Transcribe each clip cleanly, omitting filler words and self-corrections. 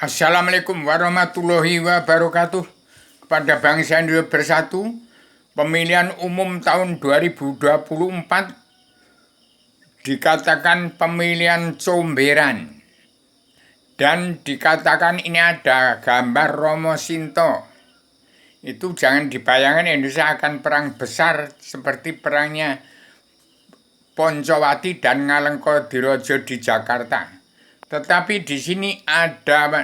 Assalamualaikum warahmatullahi wabarakatuh. Kepada bangsa Indonesia bersatu, pemilihan umum tahun 2024 dikatakan pemilihan comberan. Dan dikatakan ini ada gambar Romo Sinto. Itu jangan dibayangkan Indonesia akan perang besar seperti perangnya Poncowati dan Ngalengkodirojo di Jakarta. Tetapi di sini ada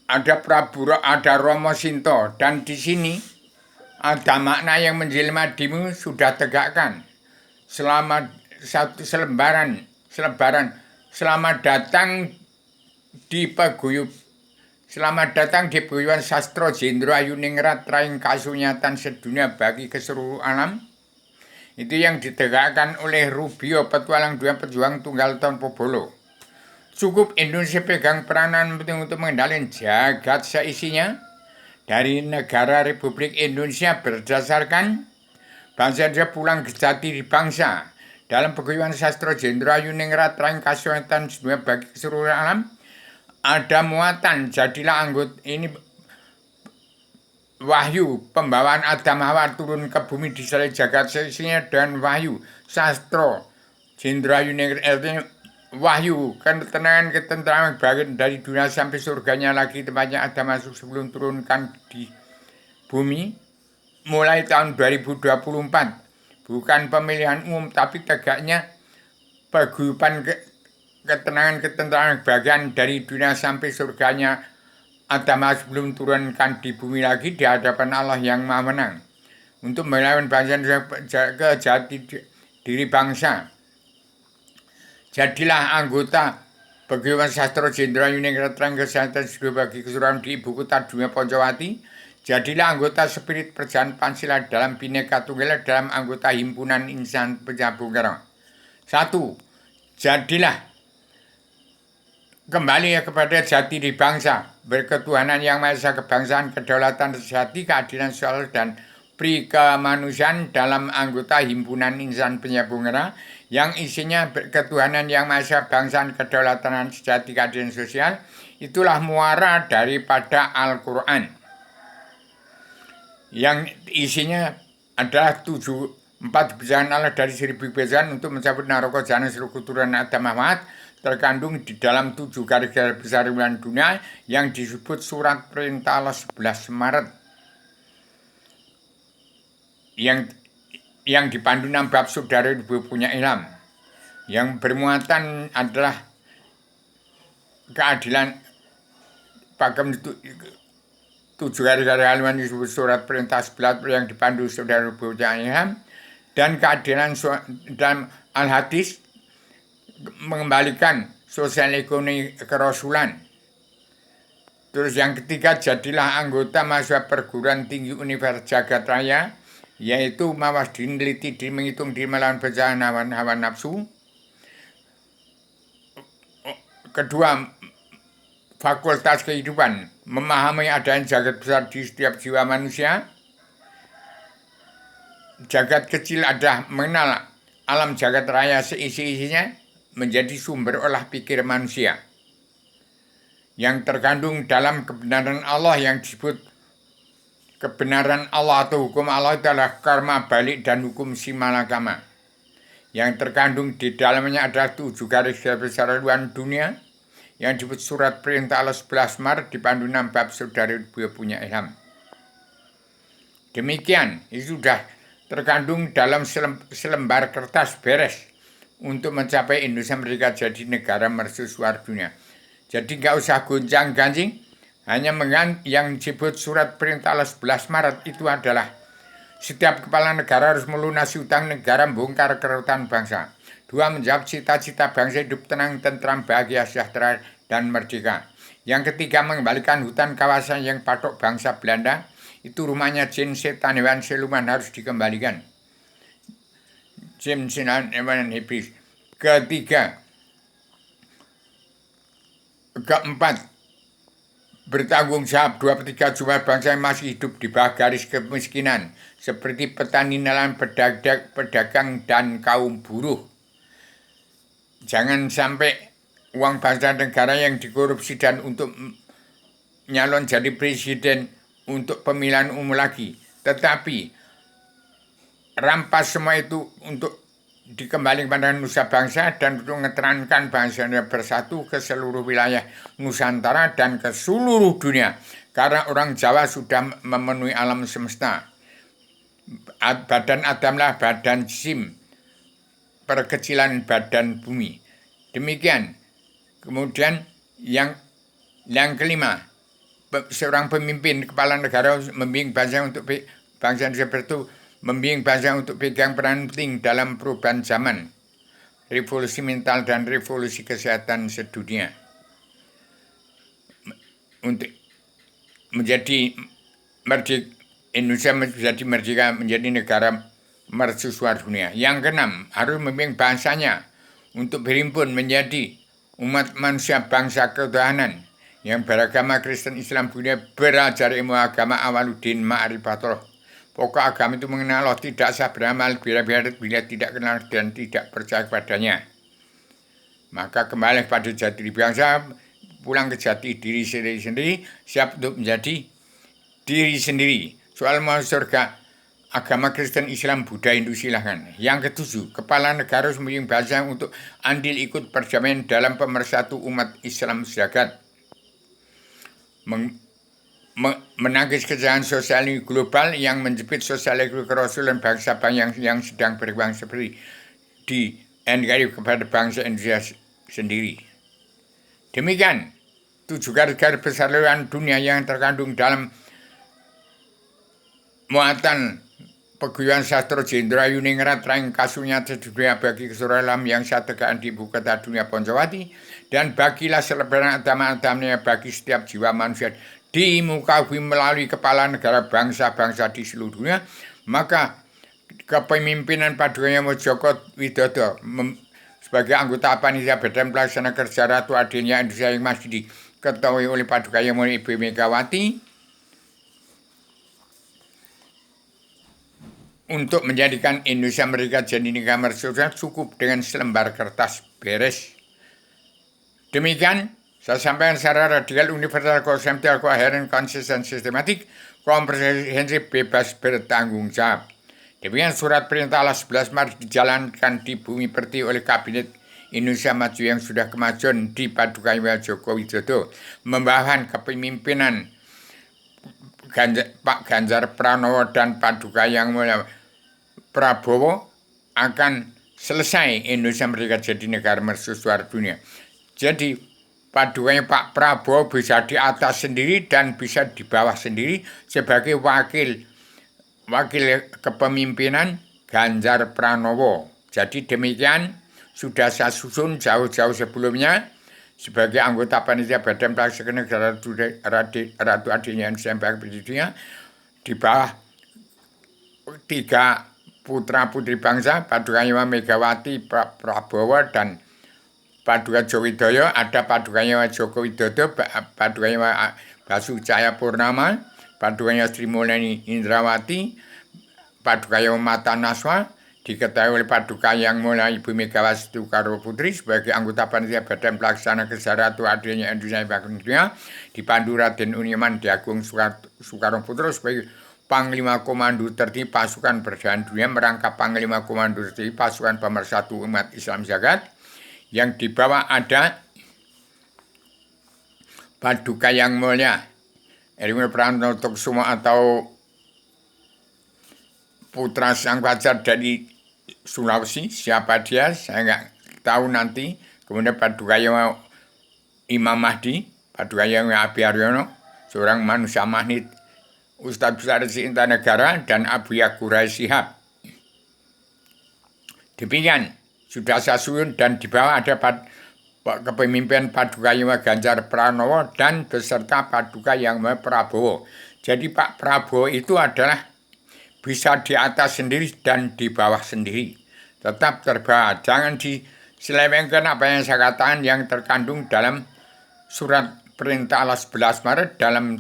ada Romo Sinto, dan di sini ada makna yang menjelma dimu sudah tegakkan. Selamat selamat datang di paguyuban sastro Jendro Ayuningrat Raing Kasunyatan sedunia bagi keseluruh alam. Itu yang ditegakkan oleh Rubio Petualang Dua Pejuang Tunggal Tanpa Bolo. Cukup Indonesia pegang peranan penting untuk mengendalikan jagat seisinya dari negara Republik Indonesia berdasarkan bangsa Indonesia pulang ke jati di bangsa. Dalam paguyuban sastro Jendro Ayuningrat Raing Kasunyatan sedunia bagi keseluruh alam ada muatan jadilah anggota ini wahyu pembawaan Adam Hawa turun ke bumi di salib jagat seisinya dan wahyu sastro Jendro Ayuningrat wahyu ketenangan bagian dari dunia sampai surganya lagi tempatnya ada masuk sebelum turunkan di bumi mulai tahun 2024. Bukan pemilihan umum tapi tegaknya paguyuban ketenangan bagian dari dunia sampai surganya Adam sebelum turunkan di bumi lagi di hadapan Allah yang Maha Menang untuk melawan bangsa ke jati diri bangsa. Jadilah anggota paguyuban sastro Jendro Ayuningrat Raing Kasunyatan sedunia bagi keseluruhan di ibu kota dunia Poncowati. Jadilah anggota spirit perjalanan Pancasila dalam Bhinneka Tunggal Ika dalam anggota himpunan insan penyambung. 1. Jadilah kembali kepada jati diri bangsa, berketuhanan yang Maha Esa, kebangsaan, kedaulatan, sejati, keadilan sosial dan pri kemanusiaan dalam anggota himpunan insan penyambung yang isinya ketuhanan yang Maha Esa, kebangsaan, kedaulatan, sejati, keadilan sosial. Itulah muara daripada Al-Quran yang isinya adalah 4 kebijakan Allah dari 1000 kebijakan untuk mencabut naroko jalan seluruh keturunan Adam Muhammad terkandung di dalam 7 garis-garis besar wilayah dunia yang disebut surat perintah Allah 11 Maret yang dipandu 6 bab saudara punya ilham yang bermuatan adalah keadilan pakem 7 garis-garis halaman disebut surat perintah 11 yang dipandu saudara punya ilham dan keadilan dalam Al-Hadis mengembalikan sosial ekonomi kerasulan. Terus yang ketiga, jadilah anggota mahasiswa perguruan tinggi Universitas Jagat Raya, yaitu mawas diri, meneliti diri, menghitung diri, melawan pencahayaan hawa nafsu. Kedua, fakultas kehidupan, memahami adanya jagat besar di setiap jiwa manusia. Jagat kecil adalah mengenal alam jagat raya seisi-isinya menjadi sumber olah pikir manusia yang terkandung dalam kebenaran Allah yang disebut kebenaran Allah atau hukum Allah adalah karma balik dan hukum simalakama. Yang terkandung di dalamnya adalah 7 garis besar luar dunia yang disebut surat perintah Allah 11 Maret dipandu 6 bab saudara punya ilham. Demikian, itu sudah terkandung dalam selembar kertas beres untuk mencapai Indonesia merdeka jadi negara mercusuar dunia. Jadi nggak usah goncang-ganjing, hanya yang disebut surat perintah Allah 11 Maret itu adalah setiap kepala negara harus melunasi utang negara, membongkar kerautan bangsa. 2. Menjawab cita-cita bangsa hidup tenang, tentram, bahagia, sejahtera, dan merdeka. Yang ketiga, mengembalikan hutan kawasan yang patok bangsa Belanda. Itu rumahnya jin, setan, hewan, siluman harus dikembalikan. Jin, setan, hewan, iblis. Keempat, bertanggung jawab 2/3 jumlah bangsa yang masih hidup di bawah garis kemiskinan, seperti petani, nelayan, pedagang, dan kaum buruh. Jangan sampai uang bangsa negara yang dikorupsi dan untuk nyalon jadi presiden untuk pemilihan umum lagi. Tetapi rampas semua itu untuk dikembalikan pada nusa bangsa dan untuk mengeterankan bangsanya bersatu ke seluruh wilayah Nusantara dan ke seluruh dunia. Karena orang Jawa sudah memenuhi alam semesta. Badan Adamlah badan Sim, perkecilan badan bumi. Demikian. Kemudian yang kelima, seorang pemimpin kepala negara membimbing bangsa untuk bangsa seperti itu, membimbing bangsa untuk pegang peran penting dalam perubahan zaman, revolusi mental dan revolusi kesehatan sedunia. Untuk menjadi merdeka, Indonesia menjadi merdeka, menjadi negara mercusuar dunia. Yang keenam, harus membimbing bangsanya untuk berhimpun menjadi umat manusia bangsa ketuhanan yang beragama Kristen, Islam, Buddha, belajar ilmu agama Awaluddin Ma'rifatullah. Pokok agama itu mengenal Allah, tidak sah beramal bila tidak kenal dan tidak percaya kepadanya. Maka kembali pada jati diri bangsa, pulang ke jati diri sendiri, siap untuk menjadi diri sendiri. Soal mau surga, agama Kristen, Islam, Buddha, Hindu silahkan. Yang ketujuh, kepala negara harus membimbing bangsa untuk andil ikut perdamaian dalam pemersatu umat Islam sejagat. Menangkis kejahatan sosial global yang menjepit sosial kerasulan bangsa yang sedang berkembang seperti di NKRI kepada bangsa Indonesia sendiri. Demikian 7 garis besar dunia yang terkandung dalam muatan peguyuban sastra Jenderal Yuningrat Raing Kasunya sedunia bagi keseluruhan alam yang saya tegakkan di ibu kota dunia Poncowati, dan bagilah selebaran agama-agamanya bagi setiap jiwa manusia di muka bumi melalui kepala negara bangsa-bangsa di seluruh dunia. Maka kepemimpinan Paduka Joko Widodo sebagai anggota panitia badan pelaksana kerja Ratu Adenya Indonesia yang masih diketahui oleh Paduka Ibu Megawati untuk menjadikan Indonesia merdeka jadi negara merdeka cukup dengan selembar kertas beres. Demikian saya sampaikan secara radikal, universal, konseptual, koheren, konsisten, sistematik, komprehensif, bebas, bertanggung jawab. Demikian surat perintah Allah 11 Maret dijalankan di bumi pertiwi oleh Kabinet Indonesia Maju yang sudah kemajuan di Paduka Joko Widodo, membawahan kepemimpinan Pak Ganjar Pranowo dan Paduka yang mulia Prabowo akan selesai Indonesia merdeka jadi negara mercusuar dunia. Jadi Padukanya Pak Prabowo bisa di atas sendiri dan bisa di bawah sendiri sebagai wakil kepemimpinan Ganjar Pranowo. Jadi demikian sudah saya susun jauh-jauh sebelumnya sebagai anggota panitia badan pelaksana negara Ratu Adenya Indonesia Presiden di bawah 3 putra putri bangsa, Paduka Megawati, Pak Prabowo, dan Paduka Joko Widodo. Ada Paduka Joko Widodo, Paduka Basuki Cahayapurnama, Paduka Sri Mulyani Indrawati, Paduka Mata Naswa, diketahui oleh Paduka yang mulia Ibu Megawati Soekarno Putri sebagai anggota panitia badan pelaksana kerja Ratu Adenya Indonesia Dunia, dipandu Raden Uniman Diagung Soekarno Putro sebagai Panglima Komando Tertinggi Pasukan Perdamaian Dunia, merangkap Panglima Komando Tertinggi Pasukan Pemersatu Umat Islam Jagat, yang di bawah ada Paduka yang mulia Erwin Pranoto Kusumo atau putra sang fajar dari Sulawesi. Siapa dia saya nggak tahu nanti. Kemudian Paduka yang Imam Mahdi, Paduka yang Abi Aryono, seorang manusia magnet, Ustadz Besar Cinta Negara, dan Abu Yakurai Shihab. Demikian sudah saya susun, dan di bawah ada kepemimpinan Paduka Yang Ganjar Pranowo dan beserta Paduka Yang Prabowo. Jadi Pak Prabowo itu adalah bisa di atas sendiri dan di bawah sendiri. Tetap terbawa. Jangan diselewengkan apa yang saya katakan yang terkandung dalam surat perintah Allah 11 Maret dalam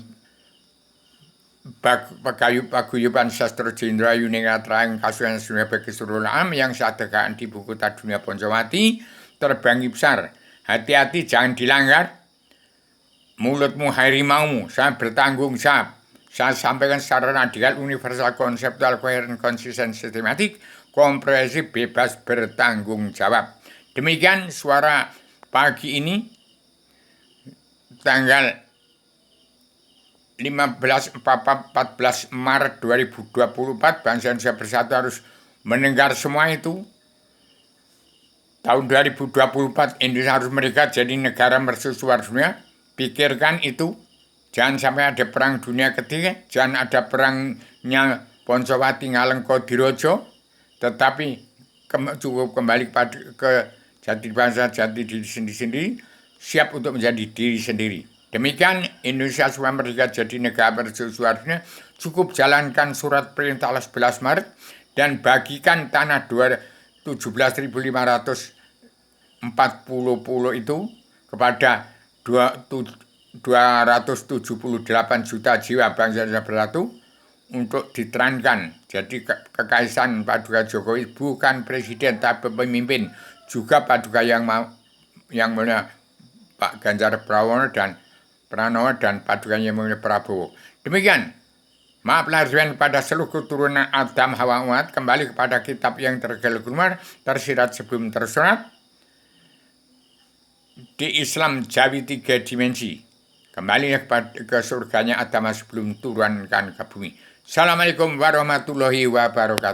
paguyuban sastra Jenderal Yuningrat Raing Kasunan Sunia bagi seluruh alam yang saya tegakkan di buku kota dunia Poncowati, terbanggi besar Hati-hati jangan dilanggar. Mulutmu harimaumu, saya bertanggung jawab. Saya sampaikan secara radikal, universal, konseptual, koheren, konsisten, sistematik, komprehensif, bebas bertanggung jawab. Demikian suara pagi ini, tanggal 14 Maret 2024, bangsa Indonesia Bersatu harus mendengar semua itu. Tahun 2024 Indonesia harus merdeka jadi negara mercusuar dunia. Pikirkan itu. Jangan sampai ada perang dunia ketiga. Jangan ada perangnya Poncowati Ngalengko-Dirojo. Tetapi cukup kembali ke jati bangsa, jati diri sendiri. Siap untuk menjadi diri sendiri. Demikian Indonesia supaya merdeka jadi negara mercusuar dunia. Cukup jalankan surat perintah 11 Maret. Dan bagikan tanah 17.540 itu kepada 278 juta jiwa bangsa Indonesia Bersatu untuk diterankan. Jadi kekaisaran Paduka Jokowi bukan presiden tapi pemimpin, juga Paduka yang mulia Pak Ganjar Pranowo dan Paduka yang mulia Prabowo. Demikian. Maaf lahir pada seluruh keturunan Adam Hawa umat. Kembali kepada kitab yang tergelumar, tersirat sebelum tersurat. Di Islam Jawi 3 dimensi. Kembali ke surganya Adam sebelum turunkan ke bumi. Assalamualaikum warahmatullahi wabarakatuh.